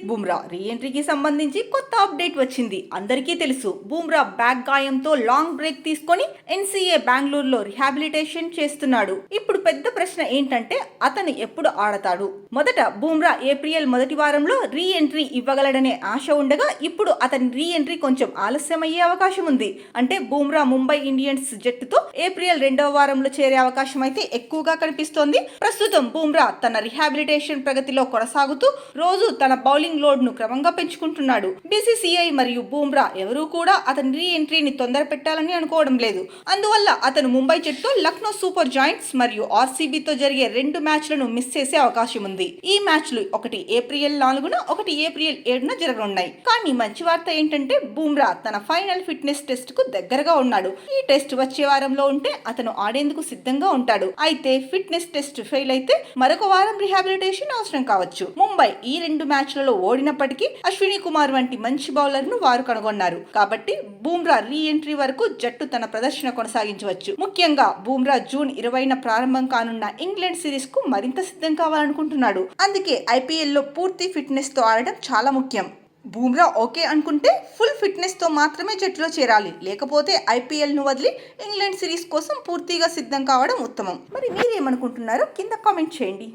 బుమ్రా రీ ఎంట్రీకి సంబంధించి కొత్త అప్డేట్ వచ్చింది. అందరికీ తెలుసు, బుమ్రా బ్యాక్ గాయంతో లాంగ్ బ్రేక్ తీసుకొని ఎన్సీఏ బెంగళూరులో రిహాబిలిటేషన్ చేస్తున్నాడు. ఇప్పుడు పెద్ద ప్రశ్న ఏంటంటే అతను ఎప్పుడు ఆడతాడు? మొదట బుమ్రా ఏప్రిల్ మొదటి వారంలో రీ ఎంట్రీ ఇవ్వగలడనే ఆశ ఉండగా ఇప్పుడు అతని రీ ఎంట్రీ కొంచెం ఆలస్యమయ్యే అవకాశం ఉంది. అంటే బుమ్రా ముంబై ఇండియన్స్ జట్టుతో ఏప్రిల్ రెండవ వారంలో చేరే అవకాశం అయితే ఎక్కువగా కనిపిస్తోంది. ప్రస్తుతం బుమ్రా తన రిహాబిలిటేషన్ ప్రగతిలో కొనసాగుతూ రోజు తన బౌలింగ్ లోడ్ ను క్రమంగా పెంచుకుంటున్నాడు. బీసీసీఐ మరియు బుమ్రా ఎవరూ కూడా అతని రీ ఎంట్రీని తొందర పెట్టాలని అనుకోవడం లేదు. అందువల్ల అతను ముంబై జట్టుతో లక్నో సూపర్ జాయింట్స్ మరియు ఆర్సీబీతో జరిగే 2 మ్యాచ్లను మిస్ చేసే అవకాశం ఉంది. ఈ మ్యాచ్లు ఒకటి ఏప్రిల్ 4న, ఒకటి ఏప్రిల్ 7న జరగనున్నాయి. కానీ మంచి వార్త ఏంటంటే బుమ్రా తన ఫైనల్ ఫిట్నెస్ టెస్ట్ కు దగ్గరగా ఉన్నాడు. ఈ టెస్ట్ వచ్చే వారంలో ఉంటే అతను ఆడేందుకు సిద్ధంగా ఉంటాడు. అయితే ఫిట్నెస్ టెస్ట్ ఫెయిల్ అయితే మరొక వారం రిహాబిలిటేషన్ అవసరం కావచ్చు. ముంబై ఈ 2 మ్యాచ్లలో ఓడినప్పటికీ అశ్విని కుమార్ వంటి మంచి బౌలర్ ను వారు కనుగొన్నారు. కాబట్టి బుమ్రా రీ ఎంట్రీ వరకు జట్టు తన ప్రదర్శన కొనసాగించవచ్చు. ముఖ్యంగా బుమ్రా జూన్ 20న ప్రారంభం కానున్న ఇంగ్లాండ్ సిరీస్ కు మరింత సిద్ధం కావాలనుకుంటున్నాడు. అందుకే ఐపీఎల్ లో పూర్తి ఫిట్నెస్ తో ఆడటం చాలా ముఖ్యం. బుమ్రా ఓకే అనుకుంటే ఫుల్ ఫిట్నెస్ తో మాత్రమే జట్టులో చేరాలి. లేకపోతే ఐపీఎల్ ను వదిలి ఇంగ్లాండ్ సిరీస్ కోసం పూర్తిగా సిద్ధం కావడం ఉత్తమం. మరి మీరేమనుకుంటున్నారో కింద కామెంట్ చేయండి.